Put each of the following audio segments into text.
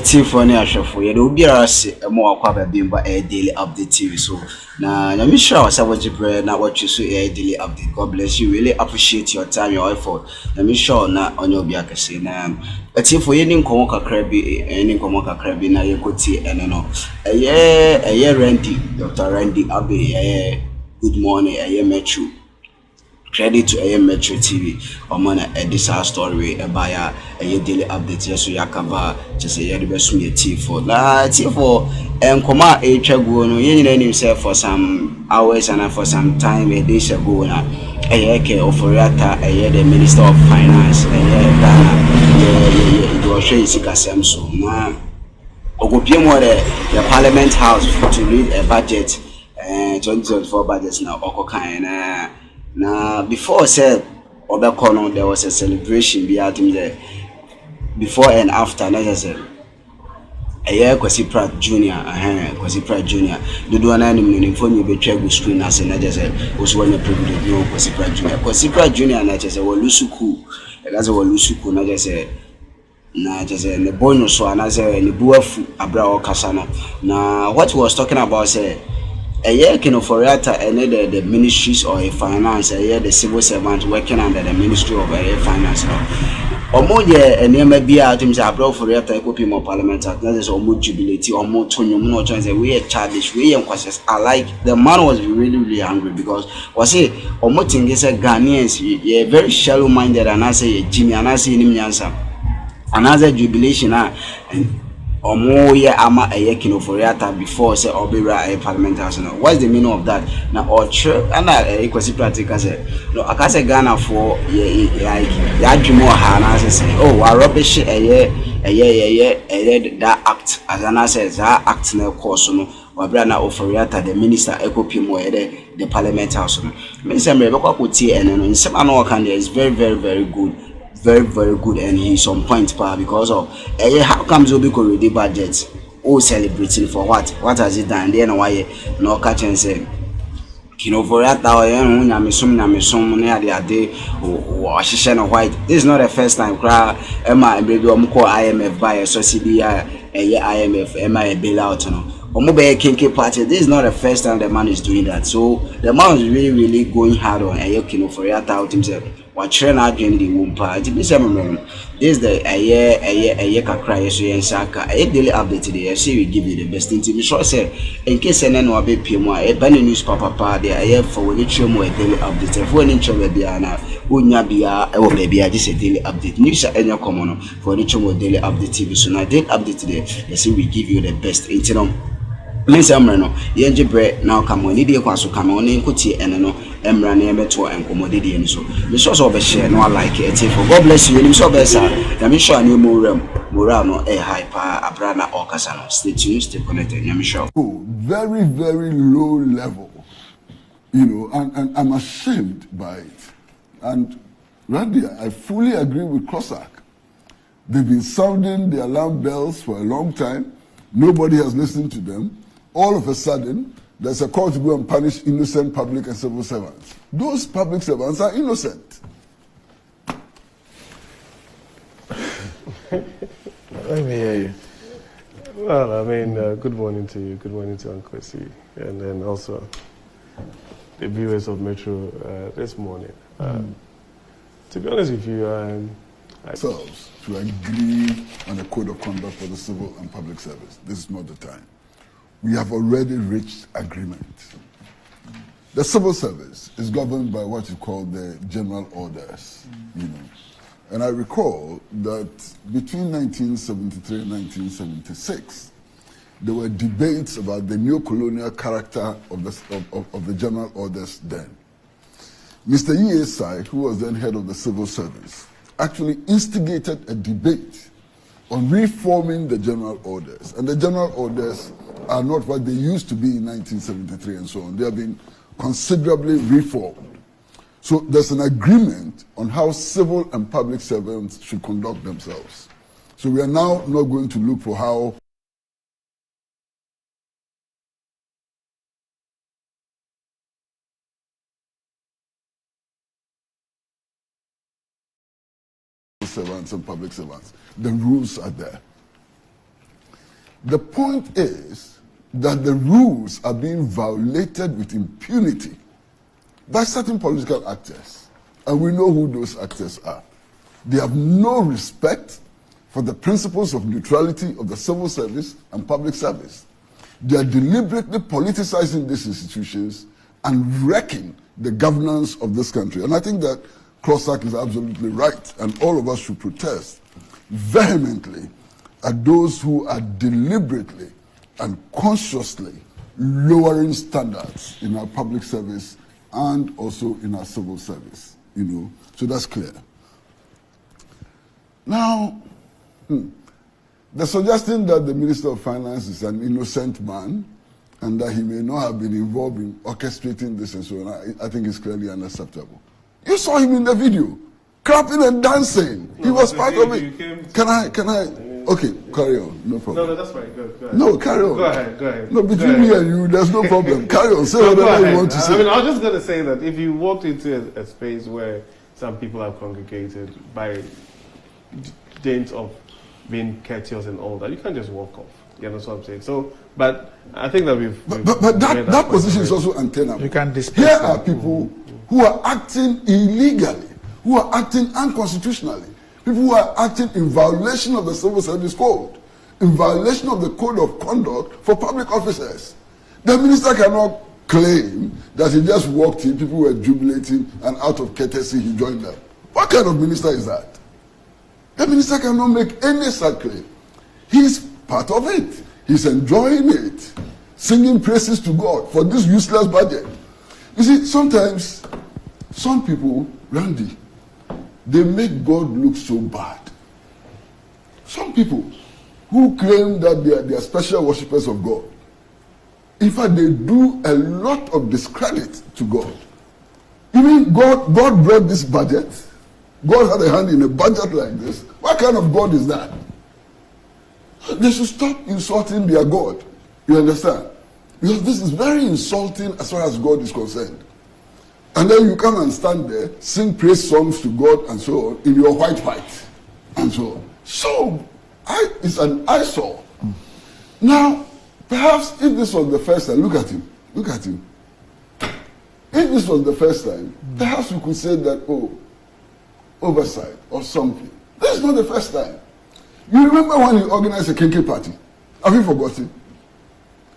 Tiffany Ashafo, you will be a more quite bimba a daily update TV. So now let me show us what you pray, not what you say a daily update. God bless you. Really appreciate your time, your effort. Let me show now on your biakasi. A Tiffany any Komoka Crabby, any Komoka Crabby, na you could see and no. A year Randy, Dr. Randy Abbey, good morning, a year met you. Credit to AM Metro TV. Omana this our story about a daily update. Yes, so yakaba just a the best me T4. La T4 Koma a go no yen himself for some hours and for some time a day ago na a yeke ofori Atta a the Minister of Finance a Ghana it was shey sikasem so na ogopie mo the Parliament House to read a budget 2024 budget now okokan na. Now, before said Obekono, there was a celebration behind there. Before and after, necessary. A year Kwasi Pratt Junior, Kwasi Pratt Junior. The do an enemy for you betray with screen as a necessary. Was one a privilege, no Kwasi Pratt Junior. Kwasi Pratt Junior, necessary, were Lusuku, as a Lusuku, necessary. Na just the bonus so another the buafu abra kasano. Now, what he was talking about say. A year can offer Atta and the ministries or a finance, a year the civil servant working under the Ministry of Finance. Or more year and there may be items I brought for Atta copy more parliament that is or more jubility or more tonium no chance we are childish we and questions. I like the man was really angry because was it or more thing is a Ghanaians ye very shallow minded and I say Jimmy and I see him answer another jubilation and or more year ama a year for Atta before say Obera a parliament house. What's the meaning of that? Now or true and I Kwasi practical say no I can say Ghana for like that dream more hard say oh I rubbish a year that act as an says that act no course no Wabrana ofori Atta the minister echo more the parliament house. Minister Rebecca could and in some another is very good. Very good and he's on point because of how comes Obi ready budget oh celebrating for what has he done then why no catch and say for Atta nyamesum na ade o hihye white. This is not the first time Emma baby IMF buy a subsidy IMF Emma a bailout no Kinky party. This is not the first time the man is doing that. So the man is really going hard on for Atta out himself. What train again the womb party? This is the a year cry so yen saka a daily update today. I say we give you the best thing to be sure say in case any no be PMO a banner newspaper there I have for when you show more daily update. If when you show be ana unya bia e wo be a this a daily update. News any common for the show more daily update TV. So now daily update today. I say we give you the best. Miss Emrano, Yenji bread now come when you so come on in Kuti and no Emra name to and commodity and so. Miss also share no like it for God bless you. You so best. Let me show you Murano a hyper Abrana or Casano. Stay tuned, stay connected. Let me show. Very low level, and I'm ashamed by it. And Randy, I fully agree with Cossack. They've been sounding the alarm bells for a long time. Nobody has listened to them. All of a sudden, there's a call to go and punish innocent public and civil servants. Those public servants are innocent. Let me hear you. Well, I mean, good morning to you. Good morning to Uncle Kesi. And then also the viewers of Metro this morning. To be honest with you, ourselves to agree on a code of conduct for the civil and public service. This is not the time. We have already reached agreement. The civil service is governed by what you call the general orders, And I recall that between 1973 and 1976, there were debates about the neo-colonial character of the general orders then. Mr. Usēllēs, who was then head of the civil service, actually instigated a debate on reforming the general orders. And the general orders are not what they used to be in 1973 and so on. They have been considerably reformed. So there's an agreement on how civil and public servants should conduct themselves. So we are now not going to look for how servants and public servants. The rules are there. The point is that the rules are being violated with impunity by certain political actors. And we know who those actors are. They have no respect for the principles of neutrality of the civil service and public service. They are deliberately politicizing these institutions and wrecking the governance of this country. And I think that Kwasi is absolutely right, and all of us should protest vehemently at those who are deliberately and consciously lowering standards in our public service and also in our civil service, you know. So that's clear. Now, the suggestion that the Minister of Finance is an innocent man and that he may not have been involved in orchestrating this and so on, I think is clearly unacceptable. You saw him in the video, clapping and dancing. No, he was part of it. Can I? Okay, carry on. No problem. No, that's fine. Go ahead. No, carry on. Go ahead. No, between me and you, there's no problem. Carry on. Say whatever you want to say. I mean, I was just going to say that if you walked into a space where some people have congregated by dint of being courteous and all that, you can't just walk off. You know what I'm saying? So, but I think that But that position is also untenable. You can discuss. Here are people who are acting illegally, who are acting unconstitutionally, people who are acting in violation of the Civil Service Code, in violation of the Code of Conduct for public officers. The minister cannot claim that he just walked in, people were jubilating, and out of courtesy he joined them. What kind of minister is that? The minister cannot make any such claim. He's part of it. He's enjoying it, singing praises to God for this useless budget. You see, sometimes some people, Randy, they make God look so bad. Some people who claim that they are special worshippers of God, in fact, they do a lot of discredit to God. You mean God brought this budget? God had a hand in a budget like this? What kind of God is that? They should stop insulting their God. You understand? Because this is very insulting as far as God is concerned. And then you come and stand there, sing praise songs to God and so on, in your white and so on. So, it's an eyesore. Now, perhaps if this was the first time, look at him. If this was the first time, perhaps we could say that, oversight or something. This is not the first time. You remember when he organized a Kenke party? Have you forgotten?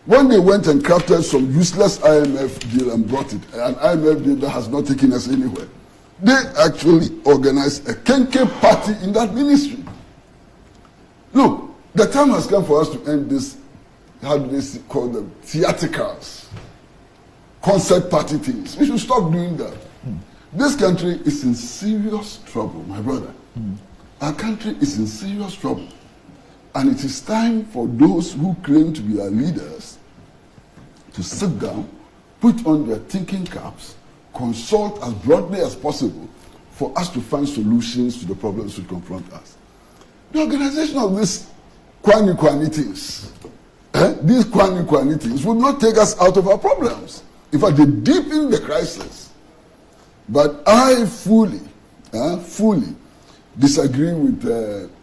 When they went and crafted some useless IMF deal and brought it, an IMF deal that has not taken us anywhere, they actually organized a Kenke party in that ministry. Look, the time has come for us to end this, how do they call them, theatricals, concert party things. We should stop doing that. This country is in serious trouble, my brother. Our country is in serious trouble. And it is time for those who claim to be our leaders to sit down, put on their thinking caps, consult as broadly as possible for us to find solutions to the problems which confront us. The organization of these kwani things, these kwani things would not take us out of our problems. In fact, they deepen the crisis. But I fully disagree with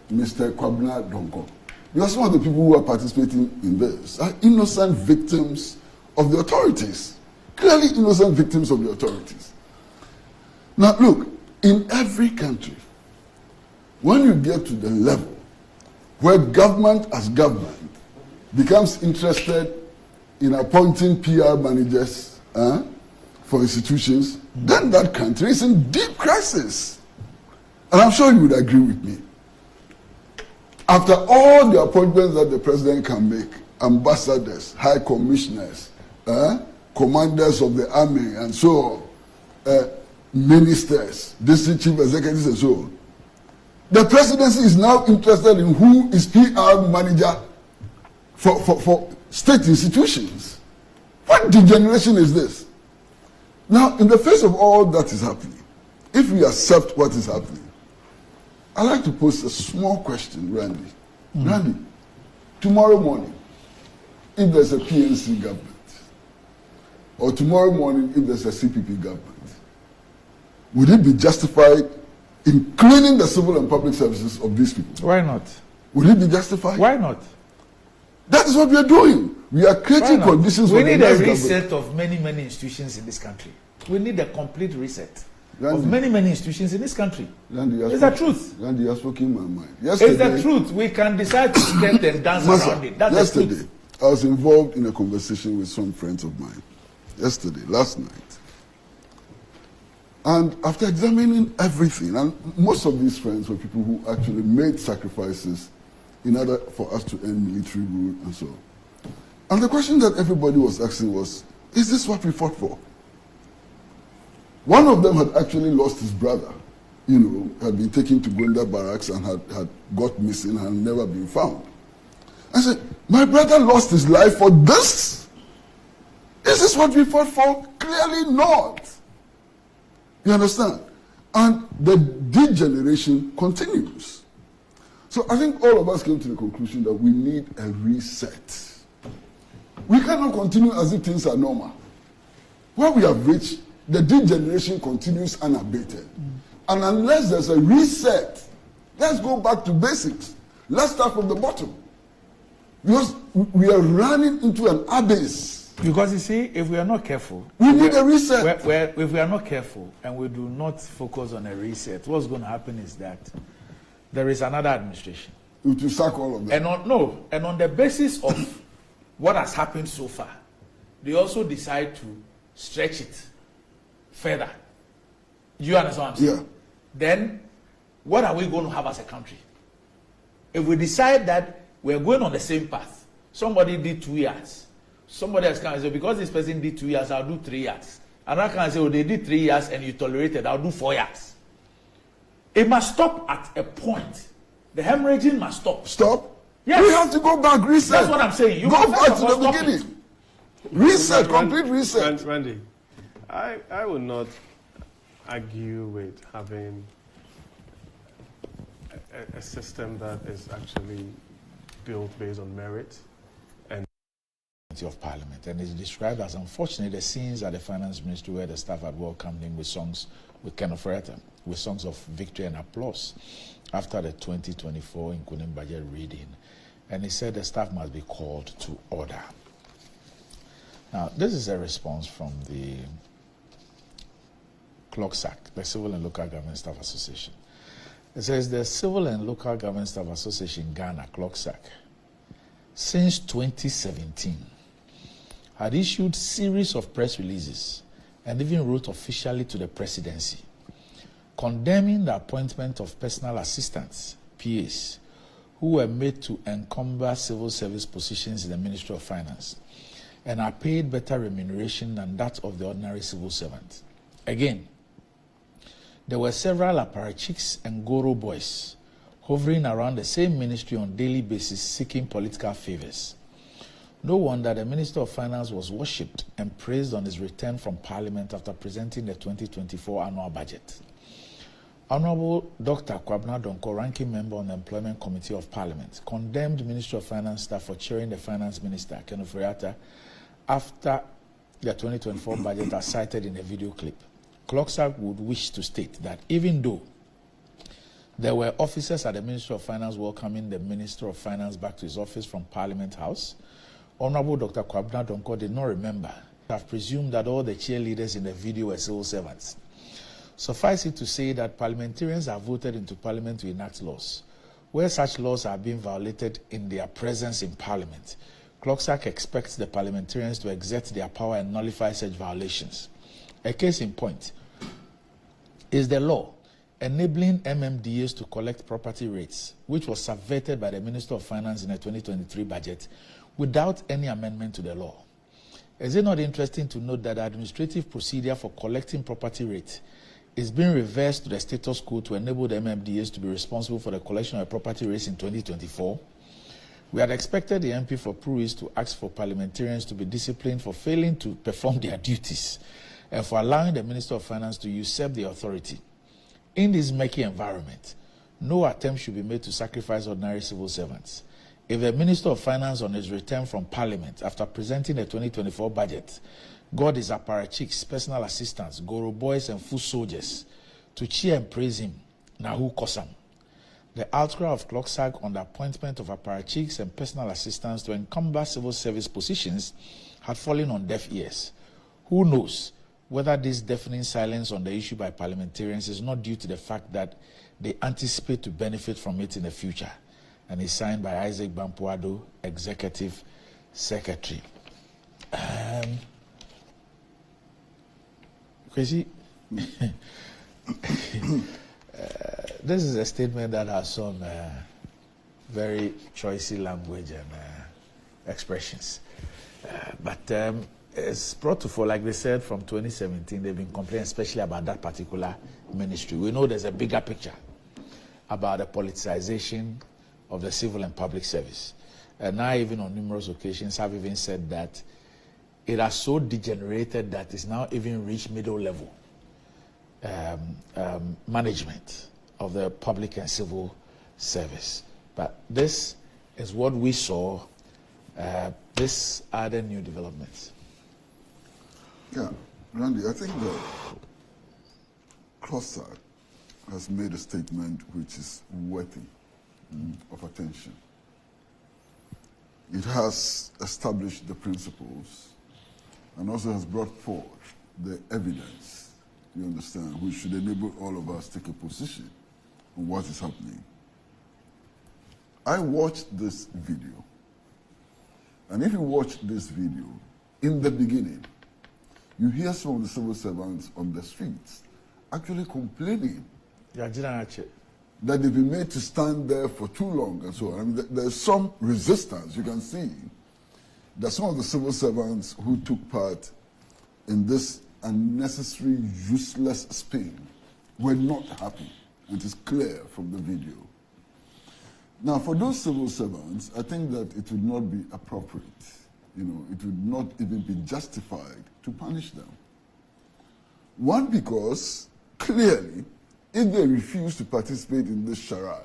Mr. Kwabena Donko. Because some of the people who are participating in this are innocent victims of the authorities. Clearly innocent victims of the authorities. Now look, in every country, when you get to the level where government as government becomes interested in appointing PR managers for institutions, then that country is in deep crisis. And I'm sure you would agree with me. After all the appointments that the president can make, ambassadors, high commissioners, commanders of the army and so on, ministers, district chief executives and so on, the presidency is now interested in who is PR manager for state institutions. What degeneration is this? Now, in the face of all that is happening, if we accept what is happening, I'd like to pose a small question, Randy. Randy, tomorrow morning, if there's a PNC government, or tomorrow morning, if there's a CPP government, would it be justified in cleaning the civil and public services of these people? Why not? Would it be justified? Why not? That is what we are doing. We are creating conditions for we the need a next reset government. of many institutions in this country. We need a complete reset Randy, of many institutions in this country. Randy, It's the truth. Randy, you are speaking my mind. It's the truth. We can decide to skirt and dance around it. That's the truth. I was involved in a conversation with some friends of mine. Last night. And after examining everything, and most of these friends were people who actually made sacrifices in order for us to end military rule and so on. And the question that everybody was asking was, is this what we fought for? One of them had actually lost his brother, had been taken to Gwenda barracks and had got missing and never been found. I said, my brother lost his life for this? Is this what we fought for? Clearly not. You understand? And the degeneration continues. So I think all of us came to the conclusion that we need a reset. We cannot continue as if things are normal. Where we have reached, the degeneration continues unabated. And unless there's a reset, let's go back to basics. Let's start from the bottom. Because we are running into an abyss. Because you see, if we are not careful, we need a reset. If we are not careful and we do not focus on a reset, what's going to happen is that there is another administration. It will sack all of them. And on the basis of what has happened so far, they also decide to stretch it further. You understand what I'm saying? Yeah. Then, what are we going to have as a country? If we decide that we're going on the same path, somebody did 2 years, somebody else can say, because this person did 2 years, I'll do 3 years. Another can say, oh, they did 3 years and you tolerated, I'll do 4 years. It must stop at a point. The hemorrhaging must stop. Stop? Yes. We have to go back, reset. That's what I'm saying. You go back to the beginning. Reset, complete reset. Randy, I would not argue with having a system that is actually built based on merit and of Parliament, and it's described as unfortunate the scenes at the Finance Ministry where the staff had welcomed him with songs with with songs of victory and applause after the 2024 including budget reading, and he said the staff must be called to order. Now, this is a response from the CLOGSAC, the Civil and Local Government Staff Association. It says the Civil and Local Government Staff Association Ghana, CLOGSAC, since 2017, had issued series of press releases and even wrote officially to the presidency, condemning the appointment of personal assistants, PAs, who were made to encumber civil service positions in the Ministry of Finance and are paid better remuneration than that of the ordinary civil servant. Again, there were several apparatchiks and Goro boys hovering around the same ministry on a daily basis seeking political favors. No wonder the Minister of Finance was worshipped and praised on his return from Parliament after presenting the 2024 annual budget. Honorable Dr. Kwabena Donkor, ranking member on the Employment Committee of Parliament, condemned Ministry of Finance staff for cheering the Finance Minister, Atta, after the 2024 budget as cited in a video clip. CLOGSAC would wish to state that even though there were officers at the Ministry of Finance welcoming the Minister of Finance back to his office from Parliament House, Honorable Dr. Kwabena Donkor did not remember. I've presumed that all the cheerleaders in the video were civil servants. Suffice it to say that parliamentarians are voted into Parliament to enact laws. Where such laws are being violated in their presence in Parliament, CLOGSAC expects the parliamentarians to exert their power and nullify such violations. A case in point is the law enabling MMDAs to collect property rates, which was subverted by the Minister of Finance in the 2023 budget without any amendment to the law. Is it not interesting to note that the administrative procedure for collecting property rates is being reversed to the status quo to enable the MMDAs to be responsible for the collection of property rates in 2024? We had expected the MP for Pruis to ask for parliamentarians to be disciplined for failing to perform their duties and for allowing the Minister of Finance to usurp the authority. In this murky environment, no attempt should be made to sacrifice ordinary civil servants. If the Minister of Finance on his return from Parliament after presenting the 2024 budget got his apparatchiks, personal assistants, Goro boys and foot soldiers to cheer and praise him, now who caused him? the outcry of Clocksack on the appointment of apparatchiks and personal assistants to encumber civil service positions had fallen on deaf ears. Who knows whether this deafening silence on the issue by parliamentarians is not due to the fact that they anticipate to benefit from it in the future, and is signed by Isaac Bampuado, Executive Secretary. Kesi, this is a statement that has some very choicy language and expressions. But it's brought to fore, like they said, from 2017, they've been complaining especially about that particular ministry. We know there's a bigger picture about the politicization of the civil and public service. And now, even on numerous occasions, have even said that it has so degenerated that it's now even reached middle level management of the public and civil service. But this is what we saw. These are the new developments. Yeah, Randy, I think that Clocksack has made a statement which is worthy of attention. It has established the principles and also has brought forth the evidence, you understand, which should enable all of us to take a position on what is happening. I watched this video, and if you watch this video, in the beginning, you hear some of the civil servants on the streets actually complaining that they've been made to stand there for too long and so on. I mean, there's some resistance. You can see that some of the civil servants who took part in this unnecessary, useless spin were not happy. It is clear from the video. Now, for those civil servants, I think that it would not be appropriate, it would not even be justified to punish them. One, because clearly, if they refuse to participate in this charade,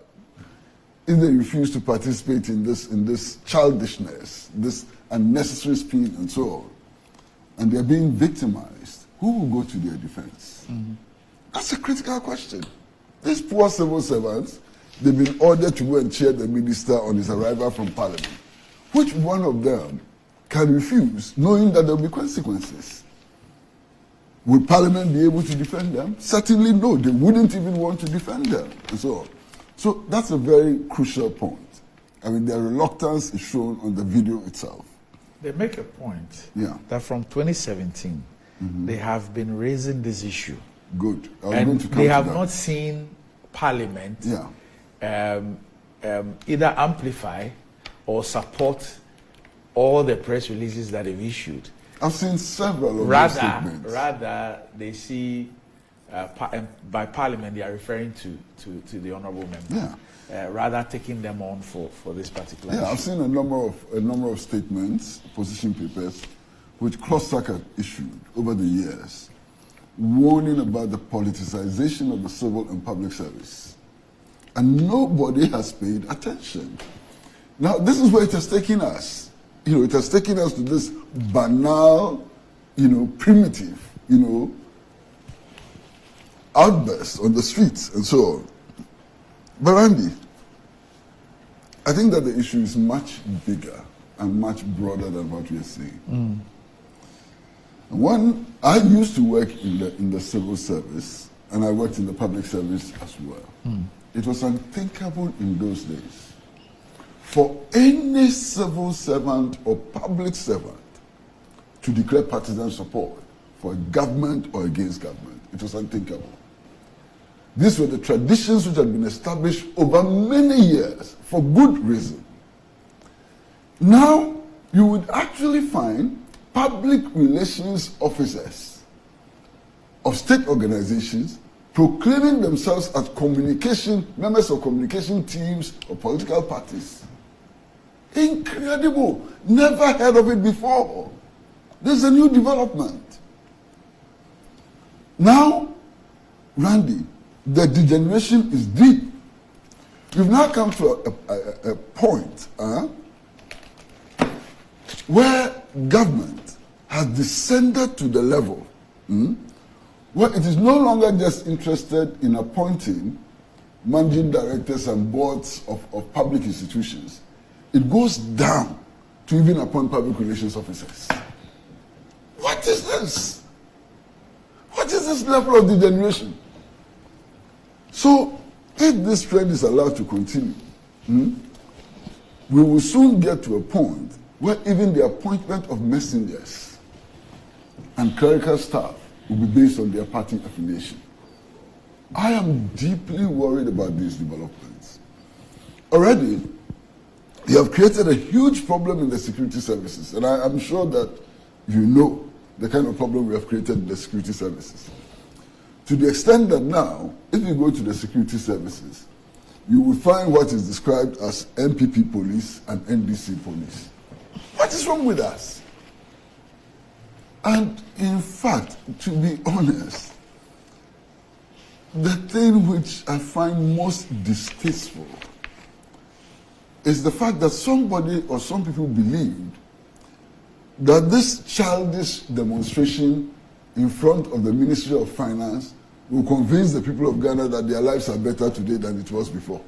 if they refuse to participate in this childishness, this unnecessary spin and so on, and they're being victimized, who will go to their defense? That's a critical question. These poor civil servants, they've been ordered to go and cheer the minister on his arrival from Parliament. Which one of them can refuse, knowing that there will be consequences? Would Parliament be able to defend them? Certainly no. They wouldn't even want to defend them, and so on. So that's a very crucial point. I mean, their reluctance is shown on the video itself. They make a point that from 2017, they have been raising this issue. Good. And they have not seen Parliament either amplify or support all the press releases that they've issued. I've seen several of those statements. Rather, they see by Parliament they are referring to the honourable member. Rather taking them on for this particular issue. I've seen a number of statements, position papers, which Clocksack had issued over the years, warning about the politicization of the civil and public service. And nobody has paid attention. Now, this is where it has taken us. It has taken us to this banal, primitive, outburst on the streets and so on. But Randy, I think that the issue is much bigger and much broader than what we are seeing. When I used to work in the civil service, and I worked in the public service as well, it was unthinkable in those days for any civil servant or public servant to declare partisan support for a government or against government. It was unthinkable. These were the traditions which had been established over many years for good reason. Now, you would actually find public relations officers of state organizations proclaiming themselves as members of communication teams or political parties. Incredible. Never heard of it before. There's a new development. Now, Randy, the degeneration is deep. We've now come to a point where government has descended to the level where it is no longer just interested in appointing managing directors and boards of public institutions, it goes down to even appoint public relations officers. What is this? What is this level of degeneration? So, if this trend is allowed to continue, we will soon get to a point where even the appointment of messengers and clerical staff will be based on their party affiliation. I am deeply worried about these developments. Already, they have created a huge problem in the security services, and I am sure that you know the kind of problem we have created in the security services. To the extent that now, if you go to the security services, you will find what is described as MPP police and NDC police. What is wrong with us? And in fact, to be honest, the thing which I find most distasteful is the fact that somebody or some people believed that this childish demonstration in front of the Ministry of Finance will convince the people of Ghana that their lives are better today than it was before.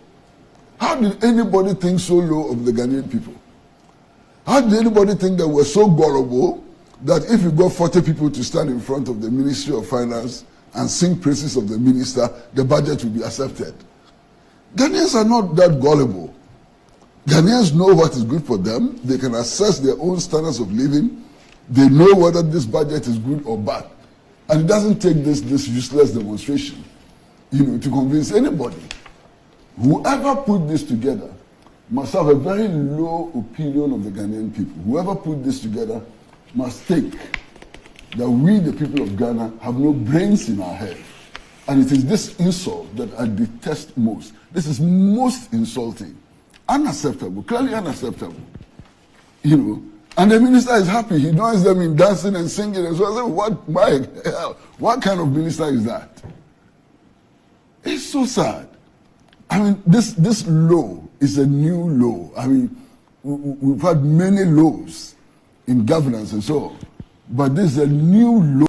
How did anybody think so low of the Ghanaian people? How did anybody think that we're so gullible that if you got 40 people to stand in front of the Ministry of Finance and sing praises of the minister, the budget will be accepted? Ghanaians are not that gullible. Ghanaians know what is good for them. They can assess their own standards of living. They know whether this budget is good or bad. And it doesn't take this useless demonstration, to convince anybody. Whoever put this together must have a very low opinion of the Ghanaian people. Whoever put this together must think that we, the people of Ghana, have no brains in our head. And it is this insult that I detest most. This is most insulting. Unacceptable, clearly unacceptable. And the minister is happy. He joins them in dancing and singing and so I say, what kind of minister is that? It's so sad. I mean, this law is a new law. I mean, we've had many laws in governance and so on, but this is a new law.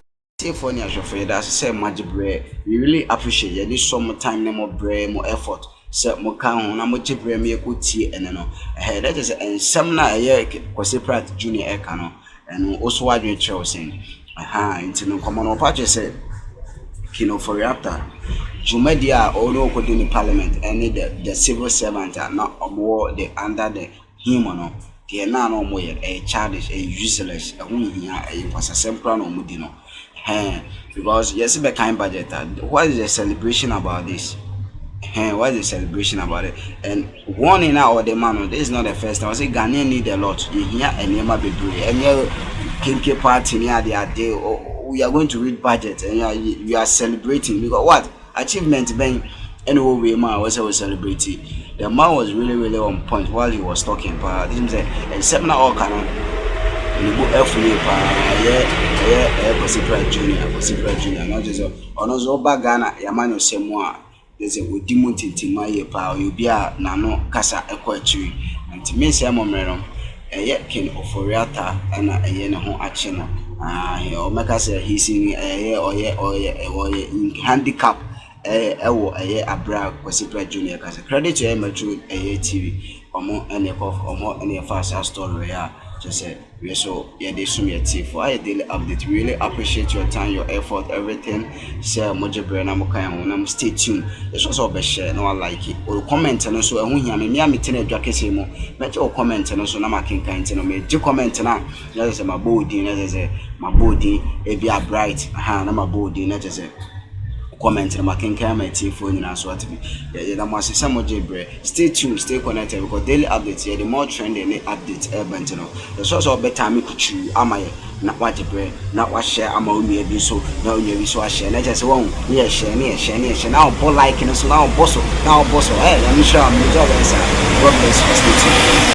For that's say much bread. We really appreciate you. This some time, more bread, more effort. So mo kan na mo chebre me ko tie ene no that is ensem na Kwasi Pratt junior e ka no eno oso wadwe Chelsea nti no komo no pa che say ofori Atta jumadi a ono ko di parliament any the civil servant na omo the under the him no the na no mo ye childish useless hunhia kwasasem pra no mo di no because yes be kind budget what is the celebration about this? What is the celebration about it? And one in our demand, this is not the first time. I say Ghanaian need a lot. You hear and never be doing. And you party near the day. We are going to read budget and you are celebrating because what achievement being anyway we man was celebrating. The man was really on point while he was talking. But this is a seminar all canon. You go FA Kwasi Pratt Junior. Not just on us over Ghana. Yamano say more. There's a Udimoti Timaye Power, you be a nano Casa Equatri, and to me, Samomero, a yet king of Foriata and a yen home achina. Or make us he's in a year or handicap a year a brag Kwasi Pratt Junior. As a credit to Amateur a TV or more any of or more any faster story. Just say we so they sum your tea for a daily update. Really appreciate your time, your effort, everything. Share moje brand I'm stay tuned. It's also be share no like it or comment and so who hear me am tin adwa kese mo. Make your comment and so na making kind no me do comment na just say my body na just say my body e be bright na my body na just say comment na making my tea for you na so at be yeah na must say moje brand. Stay tuned, stay connected because daily updates here the more trending updates urban you know. The source of better me could you am I not what bread, not what share am only a so no you so share let us one near share now for like so now boss hey I'm sure I'm God bless you.